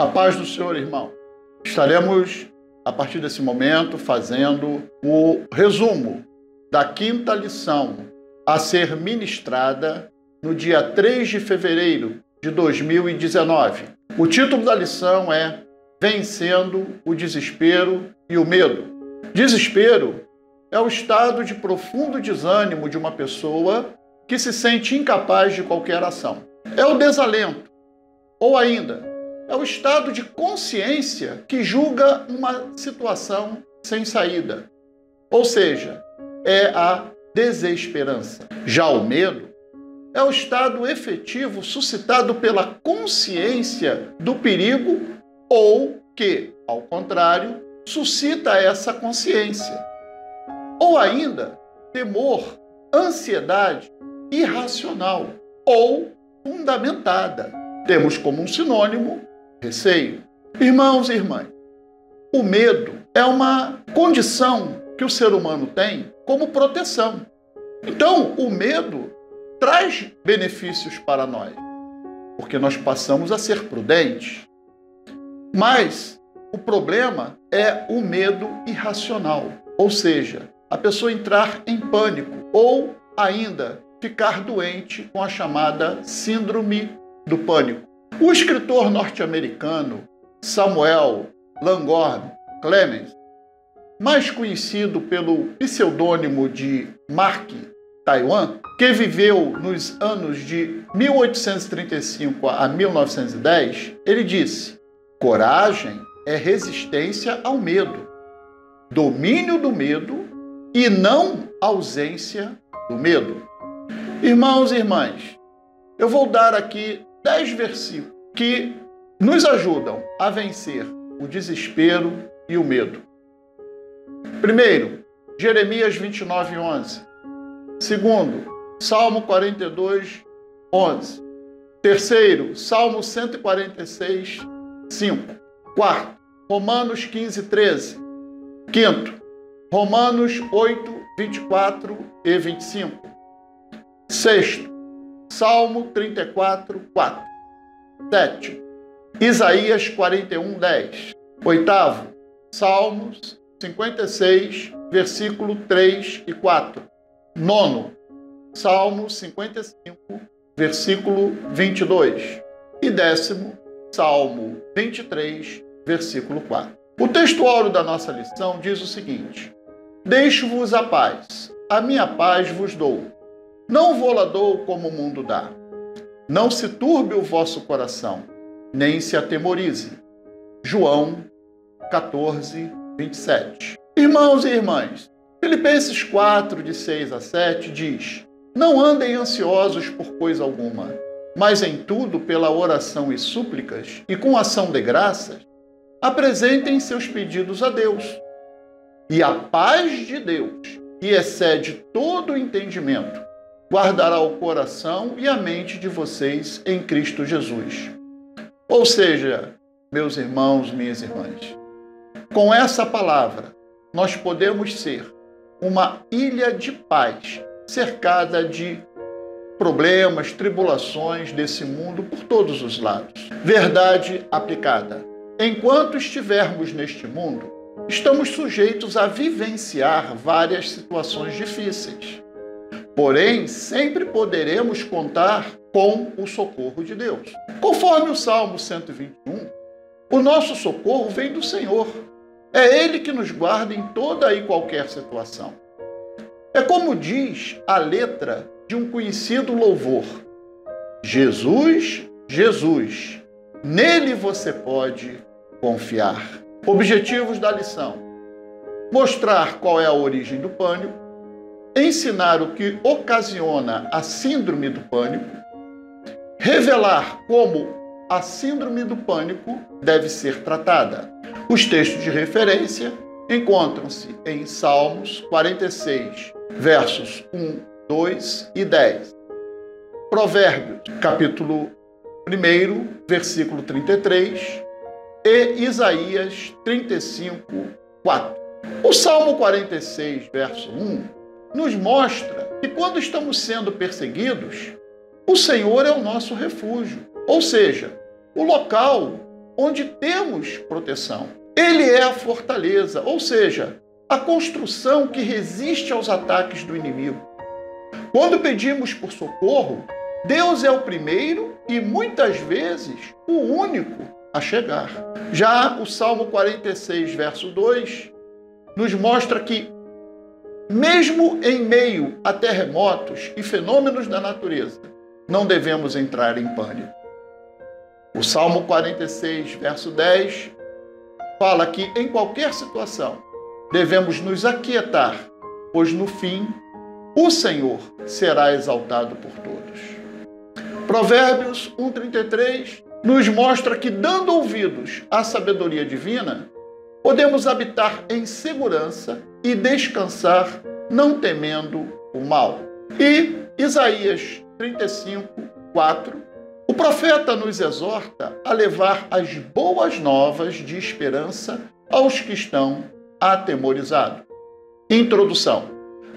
A paz do Senhor, irmão. Estaremos, a partir desse momento, fazendo o resumo da quinta lição a ser ministrada no dia 3 de fevereiro de 2019. O título da lição é Vencendo o Desespero e o Medo. Desespero é o estado de profundo desânimo de uma pessoa que se sente incapaz de qualquer ação. É o desalento, ou ainda, é o estado de consciência que julga uma situação sem saída. Ou seja, é a desesperança. Já o medo é o estado efetivo suscitado pela consciência do perigo ou que, ao contrário, suscita essa consciência. Ou ainda, temor, ansiedade irracional ou fundamentada. Temos como um sinônimo receio. Irmãos e irmãs, o medo é uma condição que o ser humano tem como proteção. Então, o medo traz benefícios para nós, porque nós passamos a ser prudentes. Mas o problema é o medo irracional, ou seja, a pessoa entrar em pânico ou ainda ficar doente com a chamada síndrome do pânico. O escritor norte-americano Samuel Langhorne Clemens, mais conhecido pelo pseudônimo de Mark Twain, que viveu nos anos de 1835 a 1910, ele disse: coragem é resistência ao medo, domínio do medo e não ausência do medo. Irmãos e irmãs, eu vou dar aqui 10 versículos que nos ajudam a vencer o desespero e o medo. Primeiro, Jeremias 29:11. Segundo, Salmo 42:11. Terceiro, Salmo 146:5. Quarto, Romanos 15:13. Quinto, Romanos 8:24 e 25. Sexto, Salmo 34:4. Sétimo, Isaías 41:10. Oitavo, Salmos 56, versículo 3 e 4. Nono, Salmo 55, versículo 22. E décimo, Salmo 23, versículo 4. O texto áureo da nossa lição diz o seguinte: deixo-vos a paz, a minha paz vos dou. Não vou-la dou como o mundo dá. Não se turbe o vosso coração, nem se atemorize. João 14:27. Irmãos e irmãs, Filipenses 4, de 6 a 7 diz: não andem ansiosos por coisa alguma, mas em tudo pela oração e súplicas e com ação de graças, apresentem seus pedidos a Deus. E a paz de Deus, que excede todo o entendimento, guardará o coração e a mente de vocês em Cristo Jesus. Ou seja, meus irmãos, minhas irmãs, com essa palavra, nós podemos ser uma ilha de paz, cercada de problemas, tribulações desse mundo por todos os lados. Verdade aplicada. Enquanto estivermos neste mundo, estamos sujeitos a vivenciar várias situações difíceis. Porém, sempre poderemos contar com o socorro de Deus. Conforme o Salmo 121, o nosso socorro vem do Senhor. É Ele que nos guarda em toda e qualquer situação. É como diz a letra de um conhecido louvor: Jesus, Jesus, nele você pode confiar. Objetivos da lição: mostrar qual é a origem do pânico, ensinar o que ocasiona a síndrome do pânico, revelar como a síndrome do pânico deve ser tratada. Os textos de referência encontram-se em Salmos 46, versos 1, 2 e 10. Provérbios, capítulo 1, versículo 33 e Isaías 35, 4. O Salmo 46, verso 1, nos mostra que quando estamos sendo perseguidos, o Senhor é o nosso refúgio. Ou seja, o local onde temos proteção. Ele é a fortaleza, ou seja, a construção que resiste aos ataques do inimigo. Quando pedimos por socorro, Deus é o primeiro e muitas vezes o único a chegar. Já o Salmo 46, verso 2, nos mostra que, mesmo em meio a terremotos e fenômenos da natureza, não devemos entrar em pânico. O Salmo 46, verso 10, fala que em qualquer situação devemos nos aquietar, pois no fim o Senhor será exaltado por todos. Provérbios 1,33 nos mostra que, dando ouvidos à sabedoria divina, podemos habitar em segurança e descansar, não temendo o mal. E Isaías 35:4, o profeta nos exorta a levar as boas novas de esperança aos que estão atemorizados. Introdução.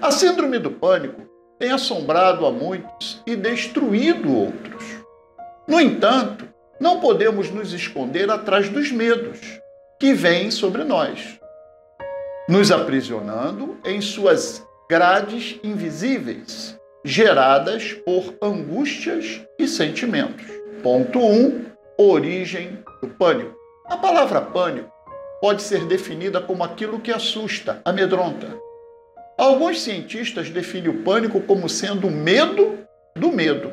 A síndrome do pânico tem assombrado a muitos e destruído outros. No entanto, não podemos nos esconder atrás dos medos que vêm sobre nós, nos aprisionando em suas grades invisíveis, geradas por angústias e sentimentos. Ponto 1. Origem do pânico. A palavra pânico pode ser definida como aquilo que assusta, amedronta. Alguns cientistas definem o pânico como sendo o medo do medo.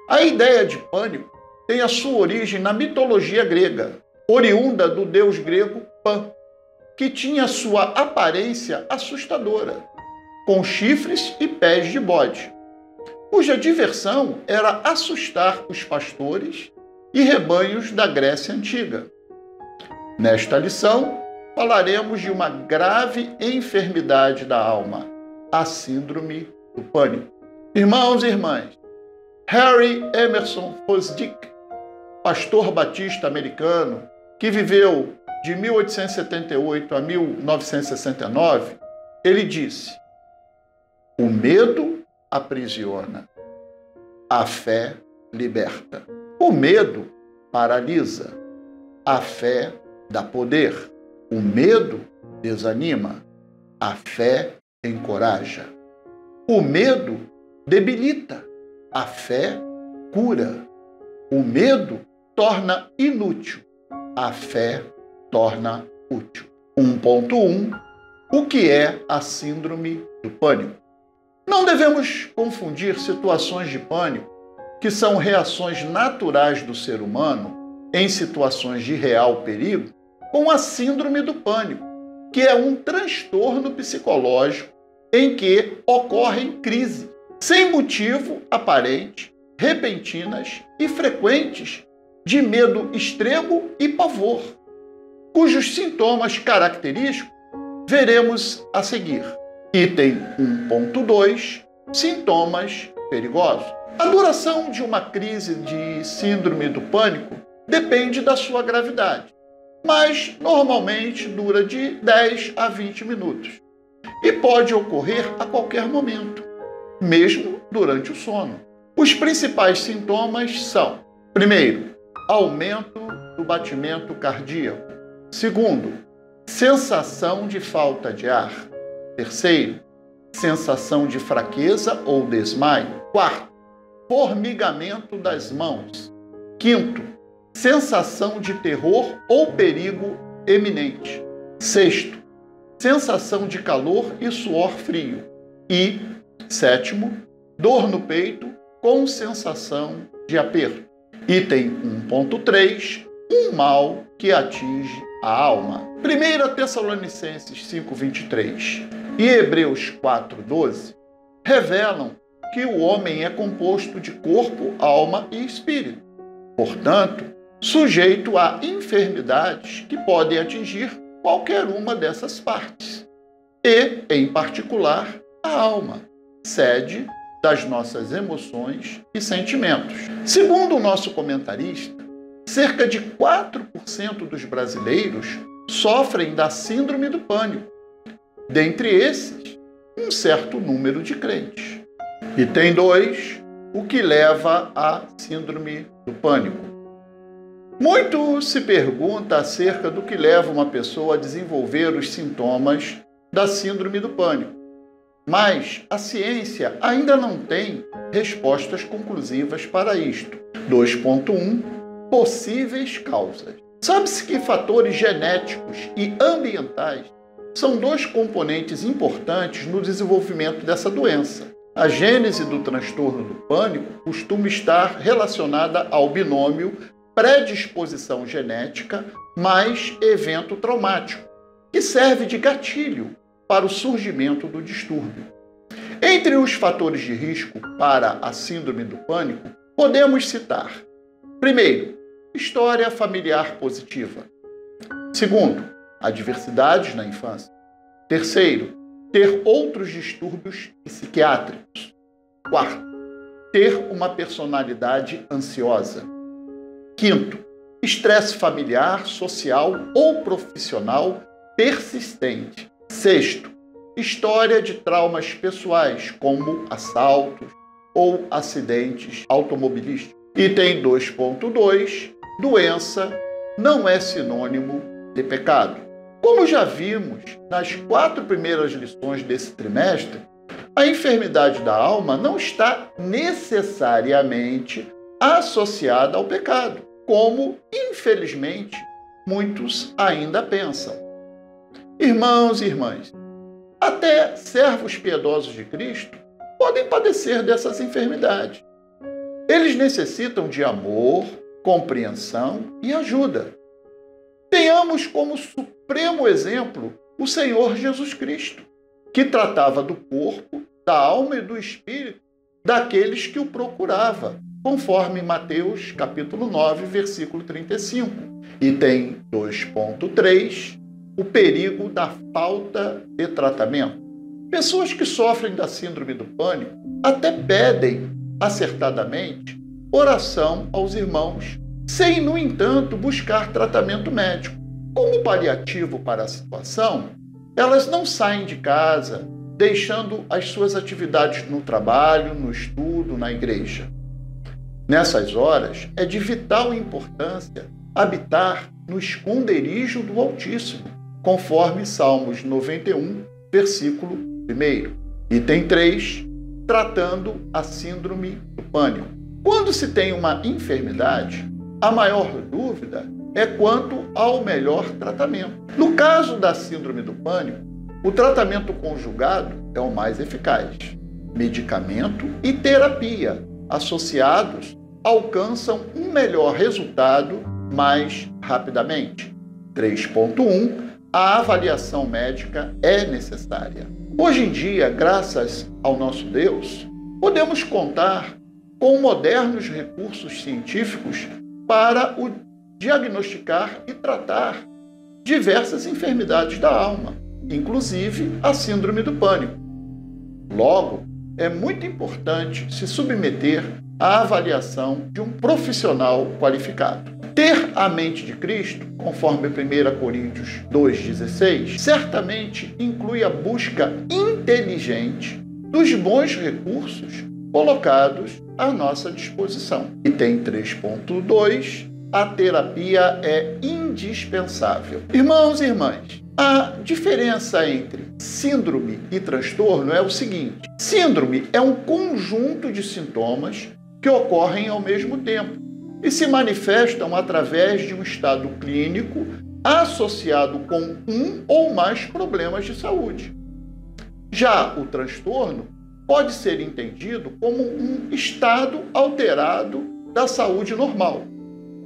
A ideia de pânico tem a sua origem na mitologia grega, oriunda do deus grego Pan, que tinha sua aparência assustadora, com chifres e pés de bode, cuja diversão era assustar os pastores e rebanhos da Grécia Antiga. Nesta lição, falaremos de uma grave enfermidade da alma, a síndrome do pânico. Irmãos e irmãs, Harry Emerson Fosdick, pastor batista americano, que viveu de 1878 a 1969, ele disse: o medo aprisiona, a fé liberta. O medo paralisa, a fé dá poder. O medo desanima, a fé encoraja. O medo debilita, a fé cura. O medo torna inútil, a fé torna útil. 1.1. O que é a síndrome do pânico? Não devemos confundir situações de pânico, que são reações naturais do ser humano em situações de real perigo, com a síndrome do pânico, que é um transtorno psicológico em que ocorrem crises sem motivo aparente, repentinas e frequentes, de medo extremo e pavor, cujos sintomas característicos veremos a seguir. Item 1.2, sintomas perigosos. A duração de uma crise de síndrome do pânico depende da sua gravidade, mas normalmente dura de 10 a 20 minutos e pode ocorrer a qualquer momento, mesmo durante o sono. Os principais sintomas são: primeiro, aumento do batimento cardíaco. Segundo, sensação de falta de ar. Terceiro, sensação de fraqueza ou desmaio. Quarto, formigamento das mãos. Quinto, sensação de terror ou perigo eminente. Sexto, sensação de calor e suor frio. E, sétimo, dor no peito com sensação de aperto. Item 1.3, um mal que atinge a alma. 1 Tessalonicenses 5:23 e Hebreus 4:12 revelam que o homem é composto de corpo, alma e espírito. Portanto, sujeito a enfermidades que podem atingir qualquer uma dessas partes. E, em particular, a alma, sede das nossas emoções e sentimentos. Segundo o nosso comentarista, cerca de 4% dos brasileiros sofrem da síndrome do pânico. Dentre esses, um certo número de crentes. Item 2, o que leva à síndrome do pânico. Muito se pergunta acerca do que leva uma pessoa a desenvolver os sintomas da síndrome do pânico, mas a ciência ainda não tem respostas conclusivas para isto. 2.1 Possíveis causas. Sabe-se que fatores genéticos e ambientais são dois componentes importantes no desenvolvimento dessa doença. A gênese do transtorno do pânico costuma estar relacionada ao binômio predisposição genética mais evento traumático, que serve de gatilho para o surgimento do distúrbio. Entre os fatores de risco para a síndrome do pânico, podemos citar: primeiro, história familiar positiva. Segundo, adversidades na infância. Terceiro, ter outros distúrbios psiquiátricos. Quarto, ter uma personalidade ansiosa. Quinto, estresse familiar, social ou profissional persistente. Sexto, história de traumas pessoais, como assaltos ou acidentes automobilísticos. Item 2.2, doença não é sinônimo de pecado. Como já vimos nas 4 primeiras lições desse trimestre, a enfermidade da alma não está necessariamente associada ao pecado, como, infelizmente, muitos ainda pensam. Irmãos e irmãs, até servos piedosos de Cristo podem padecer dessas enfermidades. Eles necessitam de amor, compreensão e ajuda. Tenhamos como supremo exemplo o Senhor Jesus Cristo, que tratava do corpo, da alma e do espírito daqueles que o procuravam, conforme Mateus capítulo 9, versículo 35. Item 2.3, o perigo da falta de tratamento. Pessoas que sofrem da síndrome do pânico até pedem, acertadamente, oração aos irmãos, sem, no entanto, buscar tratamento médico. Como paliativo para a situação, elas não saem de casa, deixando as suas atividades no trabalho, no estudo, na igreja. Nessas horas, é de vital importância habitar no esconderijo do Altíssimo, conforme Salmos 91, versículo 1. Item 3, tratando a síndrome do pânico. Quando se tem uma enfermidade, a maior dúvida é quanto ao melhor tratamento. No caso da síndrome do pânico, o tratamento conjugado é o mais eficaz. Medicamento e terapia associados alcançam um melhor resultado mais rapidamente. 3.1 A avaliação médica é necessária. Hoje em dia, graças ao nosso Deus, podemos contar com modernos recursos científicos para o diagnosticar e tratar diversas enfermidades da alma, inclusive a síndrome do pânico. Logo, é muito importante se submeter à avaliação de um profissional qualificado. Ter a mente de Cristo, conforme 1 Coríntios 2,16, certamente inclui a busca inteligente dos bons recursos colocados à nossa disposição. Item 3.2, a terapia é indispensável. Irmãos e irmãs, a diferença entre síndrome e transtorno é o seguinte: síndrome é um conjunto de sintomas que ocorrem ao mesmo tempo e se manifestam através de um estado clínico associado com um ou mais problemas de saúde. Já o transtorno pode ser entendido como um estado alterado da saúde normal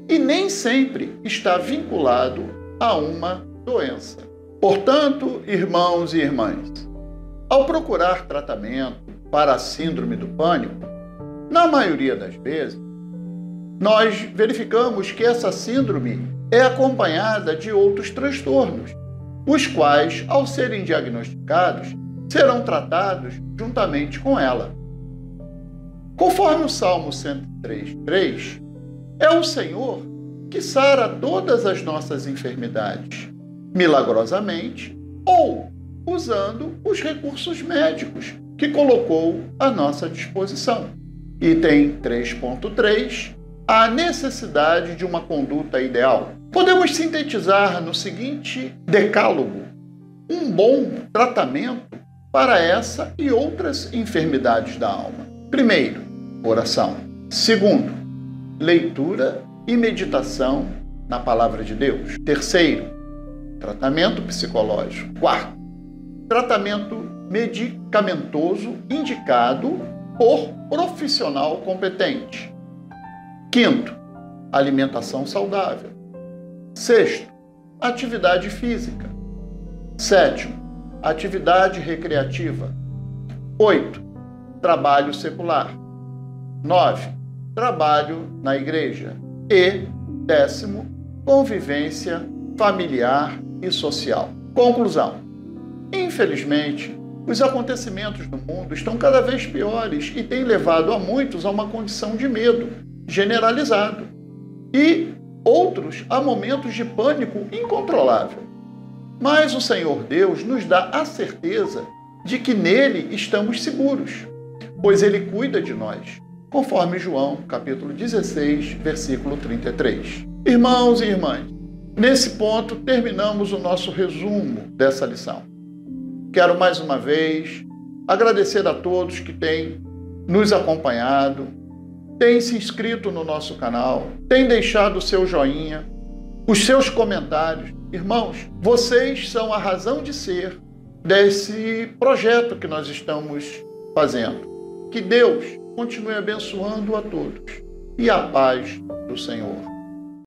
e nem sempre está vinculado a uma doença. Portanto, irmãos e irmãs, ao procurar tratamento para a síndrome do pânico, na maioria das vezes, nós verificamos que essa síndrome é acompanhada de outros transtornos, os quais, ao serem diagnosticados, serão tratados juntamente com ela. Conforme o Salmo 103:3, é o Senhor que sara todas as nossas enfermidades, milagrosamente ou usando os recursos médicos que colocou à nossa disposição. Item 3.3, a necessidade de uma conduta ideal. Podemos sintetizar no seguinte decálogo: um bom tratamento para essa e outras enfermidades da alma. Primeiro, oração. Segundo, leitura e meditação na palavra de Deus. Terceiro, tratamento psicológico. Quarto, tratamento medicamentoso indicado por profissional competente. Quinto, alimentação saudável. Sexto, atividade física. Sétimo, atividade recreativa. 8. Trabalho secular. 9. Trabalho na igreja. E 10º, convivência familiar e social. Conclusão. Infelizmente, os acontecimentos no mundo estão cada vez piores e têm levado a muitos a uma condição de medo generalizado e outros a momentos de pânico incontrolável. Mas o Senhor Deus nos dá a certeza de que nele estamos seguros, pois ele cuida de nós, conforme João, capítulo 16, versículo 33. Irmãos e irmãs, nesse ponto terminamos o nosso resumo dessa lição. Quero mais uma vez agradecer a todos que têm nos acompanhado, têm se inscrito no nosso canal, têm deixado o seu joinha, os seus comentários. Irmãos, vocês são a razão de ser desse projeto que nós estamos fazendo. Que Deus continue abençoando a todos e a paz do Senhor.